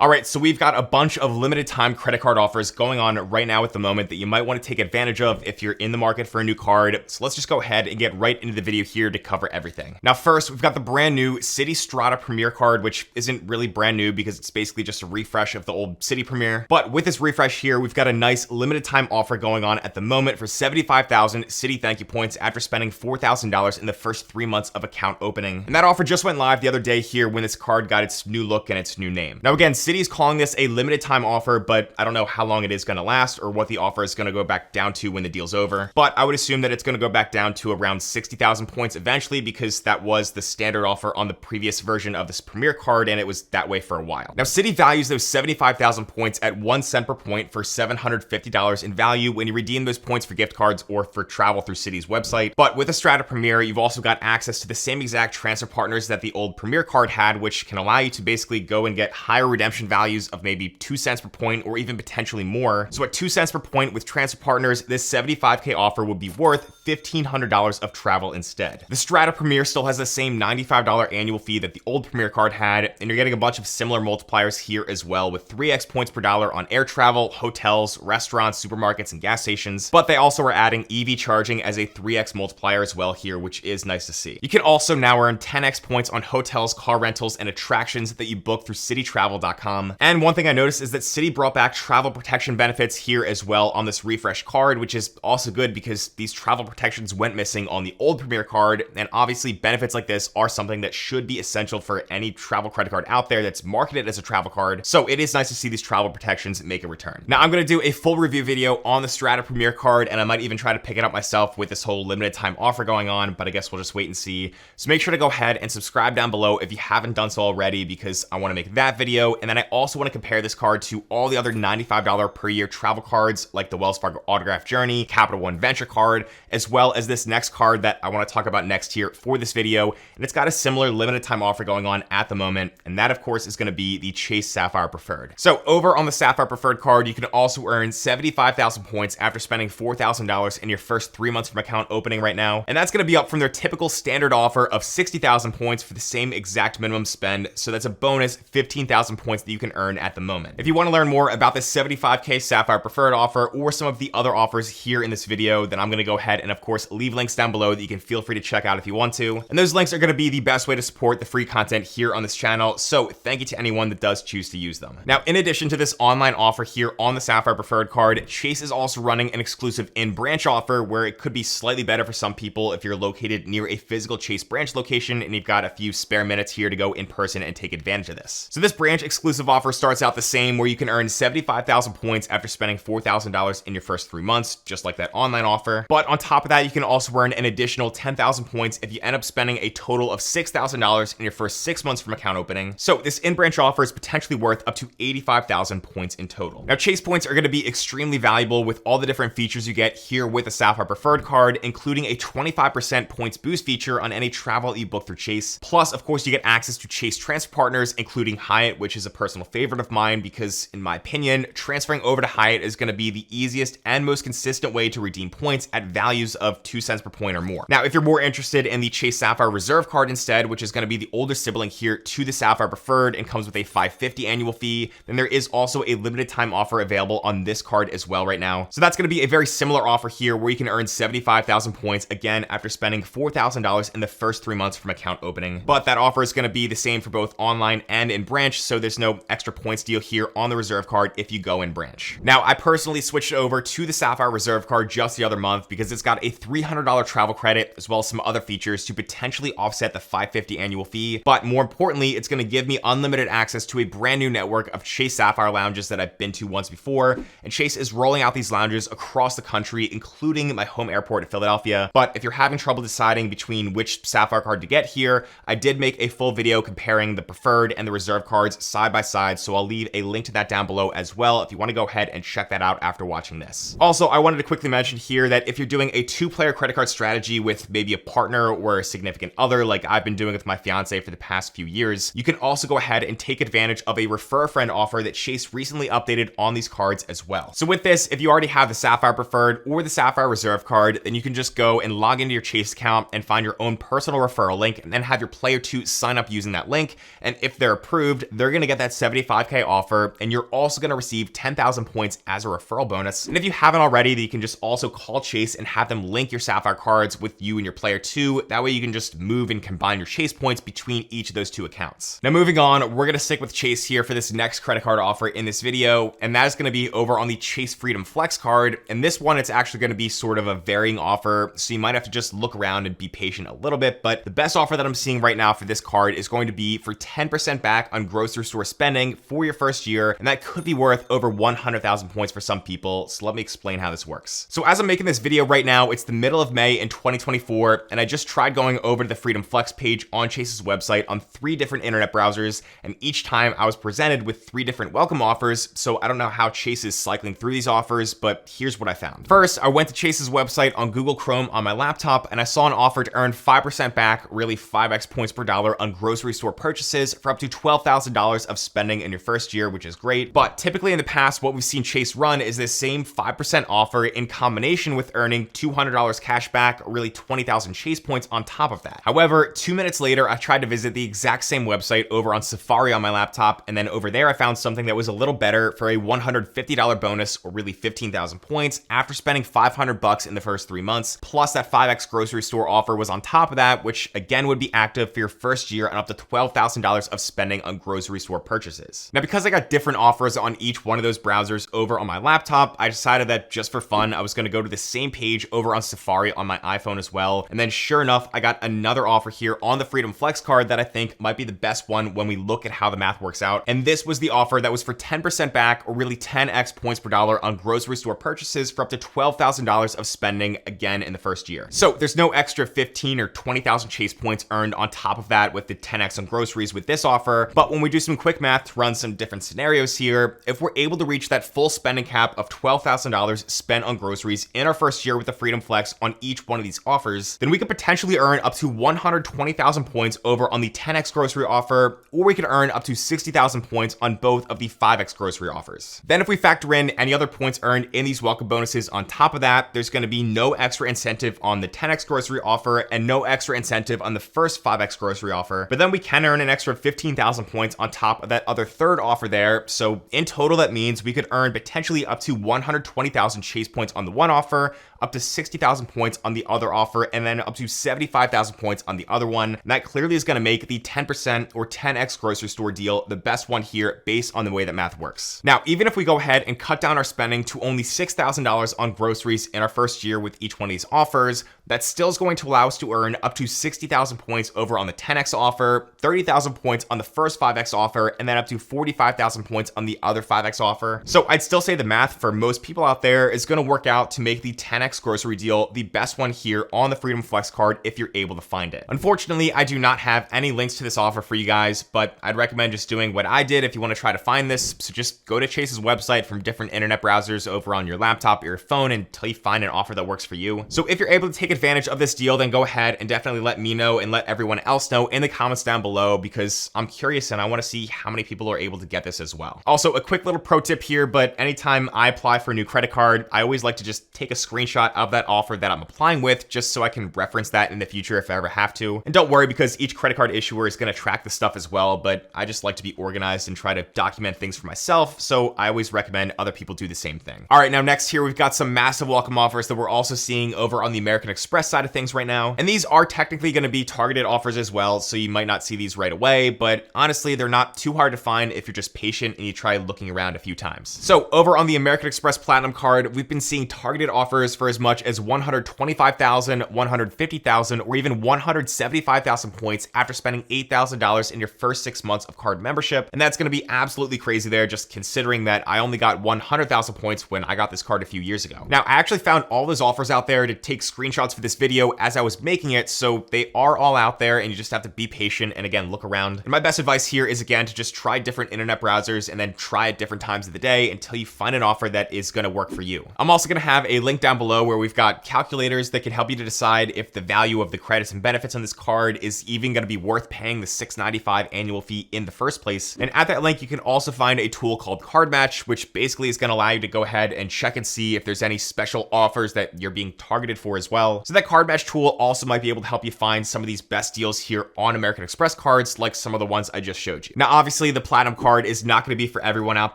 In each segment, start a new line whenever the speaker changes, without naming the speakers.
All right, so we've got a bunch of limited time credit card offers going on right now at the moment that you might want to take advantage of if you're in the market for a new card. So let's just go ahead and get right into the video here to cover everything. Now, first, we've got the brand new Citi Strata Premier card, which isn't really brand new because it's basically just a refresh of the old Citi Premier. But with this refresh here, we've got a nice limited time offer going on at the moment for 75,000 Citi thank you points after spending $4,000 in the first 3 months of account opening. And that offer just went live the other day here when this card got its new look and its new name. Now, again, Citi is calling this a limited time offer, but I don't know how long it is going to last or what the offer is going to go back down to when the deal's over. But I would assume that it's going to go back down to around 60,000 points eventually, because that was the standard offer on the previous version of this Premier card, and it was that way for a while. Now, Citi values those 75,000 points at 1 cent per point for $750 in value when you redeem those points for gift cards or for travel through Citi's website. But with the Strata Premier, you've also got access to the same exact transfer partners that the old Premier card had, which can allow you to basically go and get higher redemption values of maybe 2 cents per point or even potentially more. So at 2 cents per point with transfer partners, this 75K offer would be worth $1,500 of travel instead. The Strata Premier still has the same $95 annual fee that the old Premier card had, and you're getting a bunch of similar multipliers here as well, with 3x points per dollar on air travel, hotels, restaurants, supermarkets, and gas stations. But they also are adding EV charging as a 3x multiplier as well here, which is nice to see. You can also now earn 10x points on hotels, car rentals, and attractions that you book through cititravel.com. And one thing I noticed is that Citi brought back travel protection benefits here as well on this refresh card, which is also good because these travel protections went missing on the old Premier card, and obviously benefits like this are something that should be essential for any travel credit card out there that's marketed as a travel card. So it is nice to see these travel protections make a return. Now, I'm going to do a full review video on the Strata Premier card, and I might even try to pick it up myself with this whole limited time offer going on, but I guess we'll just wait and see. So make sure to go ahead and subscribe down below if you haven't done so already, because I want to make that video. And then I also want to compare this card to all the other $95 per year travel cards like the Wells Fargo Autograph Journey, Capital One Venture card, as well as this next card that I want to talk about next here for this video. And it's got a similar limited time offer going on at the moment, and that of course is going to be the Chase Sapphire Preferred. So over on the Sapphire Preferred card, you can also earn 75,000 points after spending $4,000 in your first 3 months from account opening right now. And that's going to be up from their typical standard offer of 60,000 points for the same exact minimum spend. So that's a bonus 15,000 points that you can earn at the moment. If you want to learn more about this 75K Sapphire Preferred offer or some of the other offers here in this video, then I'm going to go ahead and of course leave links down below that you can feel free to check out if you want to. And those links are going to be the best way to support the free content here on this channel. So thank you to anyone that does choose to use them. Now, in addition to this online offer here on the Sapphire Preferred card, Chase is also running an exclusive in-branch offer where it could be slightly better for some people if you're located near a physical Chase branch location and you've got a few spare minutes here to go in person and take advantage of this. So this branch exclusive offer starts out the same, where you can earn 75,000 points after spending $4,000 in your first 3 months, just like that online offer. But on top of that, you can also earn an additional 10,000 points if you end up spending a total of $6,000 in your first 6 months from account opening. So this in-branch offer is potentially worth up to 85,000 points in total. Now, Chase points are going to be extremely valuable with all the different features you get here with the Sapphire Preferred card, including a 25% points boost feature on any travel you book through Chase. Plus, of course, you get access to Chase transfer partners, including Hyatt, which is a personal favorite of mine because, in my opinion, transferring over to Hyatt is going to be the easiest and most consistent way to redeem points at values of 2 cents per point or more. Now, if you're more interested in the Chase Sapphire Reserve card instead, which is going to be the older sibling here to the Sapphire Preferred and comes with a $550 annual fee, then there is also a limited time offer available on this card as well right now. So that's going to be a very similar offer here where you can earn 75,000 points again after spending $4,000 in the first 3 months from account opening. But that offer is going to be the same for both online and in branch, so there's no extra points deal here on the Reserve card if you go in branch. Now, I personally switched over to the Sapphire Reserve card just the other month because it's got a $300 travel credit as well as some other features to potentially offset the $550 annual fee. But more importantly, it's going to give me unlimited access to a brand new network of Chase Sapphire lounges that I've been to once before, and Chase is rolling out these lounges across the country, including my home airport in Philadelphia. But if you're having trouble deciding between which Sapphire card to get here, I did make a full video comparing the Preferred and the Reserve cards side by side, so I'll leave a link to that down below as well if you want to go ahead and check that out after watching this. Also, I wanted to quickly mention here that if you're doing a 2-player credit card strategy with maybe a partner or a significant other, like I've been doing with my fiance for the past few years, you can also go ahead and take advantage of a refer a friend offer that Chase recently updated on these cards as well. So with this, if you already have the Sapphire Preferred or the Sapphire Reserve card, then you can just go and log into your Chase account and find your own personal referral link and then have your player 2 sign up using that link. And if they're approved, they're going to get that that 75K offer, and you're also going to receive 10,000 points as a referral bonus. And if you haven't already, then you can just also call Chase and have them link your Sapphire cards with you and your player too. That way you can just move and combine your Chase points between each of those two accounts. Now moving on, we're going to stick with Chase here for this next credit card offer in this video, and that is going to be over on the Chase Freedom Flex card. And this one, it's actually going to be sort of a varying offer, so you might have to just look around and be patient a little bit. But the best offer that I'm seeing right now for this card is going to be for 10% back on grocery store spending for your first year, and that could be worth over 100,000 points for some people. So let me explain how this works. So as I'm making this video right now, it's the middle of May in 2024, and I just tried going over to the Freedom Flex page on Chase's website on 3 different internet browsers, and each time I was presented with 3 different welcome offers. So I don't know how Chase is cycling through these offers, but here's what I found. First, I went to Chase's website on Google Chrome on my laptop, and I saw an offer to earn 5% back, really 5x points per dollar on grocery store purchases for up to $12,000 of spending in your first year, which is great. But typically in the past, what we've seen Chase run is this same 5% offer in combination with earning $200 cash back, or really 20,000 Chase points on top of that. However, 2 minutes later, I tried to visit the exact same website over on Safari on my laptop, and then over there I found something that was a little better for a $150 bonus, or really 15,000 points after spending $500 in the first 3 months. Plus that 5x grocery store offer was on top of that, which again would be active for your first year and up to $12,000 of spending on grocery store purchases. Now, because I got different offers on each one of those browsers over on my laptop, I decided that just for fun, I was going to go to the same page over on Safari on my iPhone as well. And then sure enough, I got another offer here on the Freedom Flex card that I think might be the best one when we look at how the math works out. And this was the offer that was for 10% back, or really 10x points per dollar on grocery store purchases for up to $12,000 of spending again in the first year. So there's no extra 15 or 20,000 Chase points earned on top of that with the 10x on groceries with this offer. But when we do some quick math to run some different scenarios here, if we're able to reach that full spending cap of $12,000 spent on groceries in our first year with the Freedom Flex on each one of these offers, then we could potentially earn up to 120,000 points over on the 10x grocery offer, or we could earn up to 60,000 points on both of the 5x grocery offers. Then if we factor in any other points earned in these welcome bonuses on top of that, there's going to be no extra incentive on the 10x grocery offer and no extra incentive on the first 5x grocery offer. But then we can earn an extra 15,000 points on top of that other third offer there. So in total, that means we could earn potentially up to 120,000 Chase points on the one offer, up to 60,000 points on the other offer, and then up to 75,000 points on the other one. And that clearly is going to make the 10% or 10x grocery store deal the best one here based on the way that math works. Now, even if we go ahead and cut down our spending to only $6,000 on groceries in our first year with each one of these offers, that still is going to allow us to earn up to 60,000 points over on the 10x offer, 30,000 points on the first 5x offer, and then up to 45,000 points on the other 5x offer. So I'd still say the math for most people out there is going to work out to make the 10x grocery deal the best one here on the Freedom Flex card if you're able to find it. Unfortunately, I do not have any links to this offer for you guys, but I'd recommend just doing what I did if you want to try to find this. So just go to Chase's website from different internet browsers over on your laptop or your phone until you find an offer that works for you. So if you're able to take advantage of this deal, then go ahead and definitely let me know and let everyone else know in the comments down below, because I'm curious and I want to see how many people are able to get this as well. Also, a quick little pro tip here, but anytime I apply for a new credit card, I always like to just take a screenshot of that offer that I'm applying with, just so I can reference that in the future if I ever have to. And don't worry, because each credit card issuer is going to track the stuff as well, but I just like to be organized and try to document things for myself, so I always recommend other people do the same thing. All right, now next here, we've got some massive welcome offers that we're also seeing over on the American Express side of things right now. And these are technically going to be targeted offers as well, so you might not see these right away, but honestly, they're not too hard to find if you're just patient and you try looking around a few times. So over on the American Express Platinum card, we've been seeing targeted offers for as much as 125,000, 150,000, or even 175,000 points after spending $8,000 in your first 6 months of card membership. And that's going to be absolutely crazy there, just considering that I only got 100,000 points when I got this card a few years ago. Now, I actually found all those offers out there to take screenshots for this video as I was making it, so they are all out there and you just have to be patient and again, look around. And my best advice here is again to just try different internet browsers and then try at different times of the day until you find an offer that is going to work for you. I'm also going to have a link down below below where we've got calculators that can help you to decide if the value of the credits and benefits on this card is even going to be worth paying the $6.95 annual fee in the first place. And at that link, you can also find a tool called Card Match, which basically is going to allow you to go ahead and check and see if there's any special offers that you're being targeted for as well. So that Card Match tool also might be able to help you find some of these best deals here on American Express cards, like some of the ones I just showed you. Now, obviously, the Platinum card is not going to be for everyone out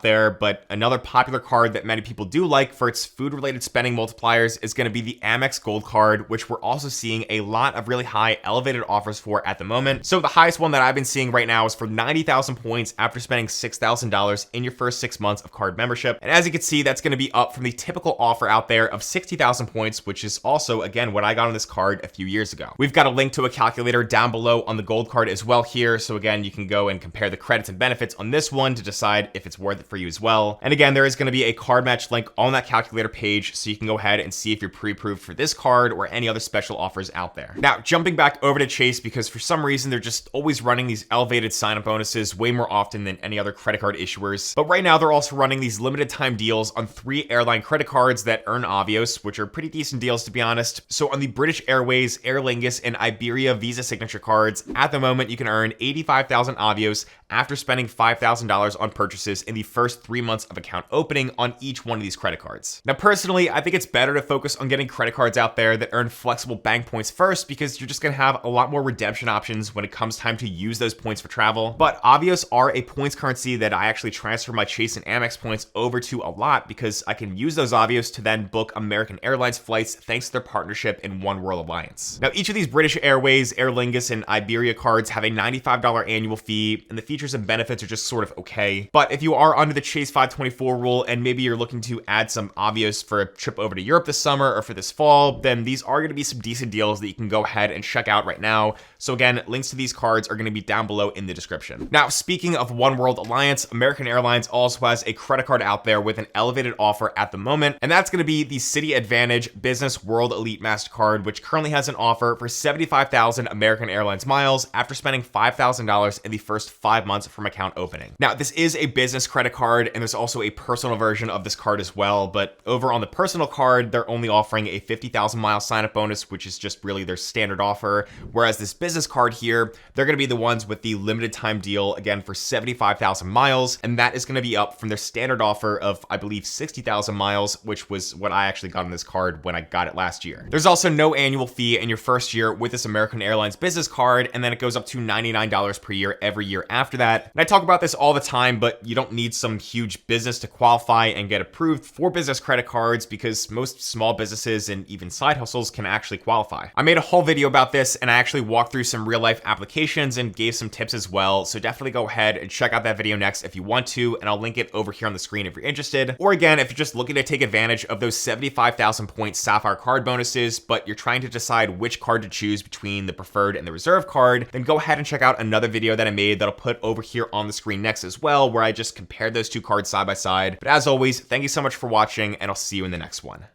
there, but another popular card that many people do like for its food-related spending multipliers is going to be the Amex Gold card, which we're also seeing a lot of really high elevated offers for at the moment. So the highest one that I've been seeing right now is for 90,000 points after spending $6,000 in your first 6 months of card membership. And as you can see, that's going to be up from the typical offer out there of 60,000 points, which is also, again, what I got on this card a few years ago. We've got a link to a calculator down below on the Gold card as well here. So again, you can go and compare the credits and benefits on this one to decide if it's worth it for you as well. And again, there is going to be a Card Match link on that calculator page, so you can go ahead and see if you're pre-approved for this card or any other special offers out there. Now, jumping back over to Chase, because for some reason they're just always running these elevated sign-up bonuses way more often than any other credit card issuers. But right now they're also running these limited time deals on 3 airline credit cards that earn Avios, which are pretty decent deals to be honest. So on the British Airways, Aer Lingus, and Iberia Visa signature cards, at the moment you can earn 85,000 Avios after spending $5,000 on purchases in the first 3 months of account opening on each one of these credit cards. Now, personally, I think it's better to focus on getting credit cards out there that earn flexible bank points first, because you're just going to have a lot more redemption options when it comes time to use those points for travel. But Avios are a points currency that I actually transfer my Chase and Amex points over to a lot, because I can use those Avios to then book American Airlines flights thanks to their partnership in One World Alliance. Now, each of these British Airways, Aer Lingus, and Iberia cards have a $95 annual fee, and the features and benefits are just sort of okay. But if you are under the Chase 524 rule and maybe you're looking to add some Avios for a trip over to Europe this summer or for this fall, then these are going to be some decent deals that you can go ahead and check out right now. So again, links to these cards are going to be down below in the description. Now, speaking of One World Alliance, American Airlines also has a credit card out there with an elevated offer at the moment, and that's going to be the Citi AAdvantage Business World Elite Mastercard, which currently has an offer for 75,000 American Airlines miles after spending $5,000 in the first 5 months from account opening. Now, this is a business credit card, and there's also a personal version of this card as well, but over on the personal card, they're only offering a 50,000 mile sign-up bonus, which is just really their standard offer, whereas this business card here, they're going to be the ones with the limited time deal, again, for 75,000 miles, and that is going to be up from their standard offer of, I believe, 60,000 miles, which was what I actually got on this card when I got it last year. There's also no annual fee in your first year with this American Airlines business card, and then it goes up to $99 per year every year after that. And I talk about this all the time, but you don't need some huge business to qualify and get approved for business credit cards, because most small businesses and even side hustles can actually qualify. I made a whole video about this, and I actually walked through some real life applications and gave some tips as well. So definitely go ahead and check out that video next if you want to, and I'll link it over here on the screen if you're interested. Or again, if you're just looking to take advantage of those 75,000 point Sapphire card bonuses, but you're trying to decide which card to choose between the preferred and the reserve card, then go ahead and check out another video that I made that I'll put over here on the screen next as well, where I just compared those two cards side by side. But as always, thank you so much for watching, and I'll see you in the next one.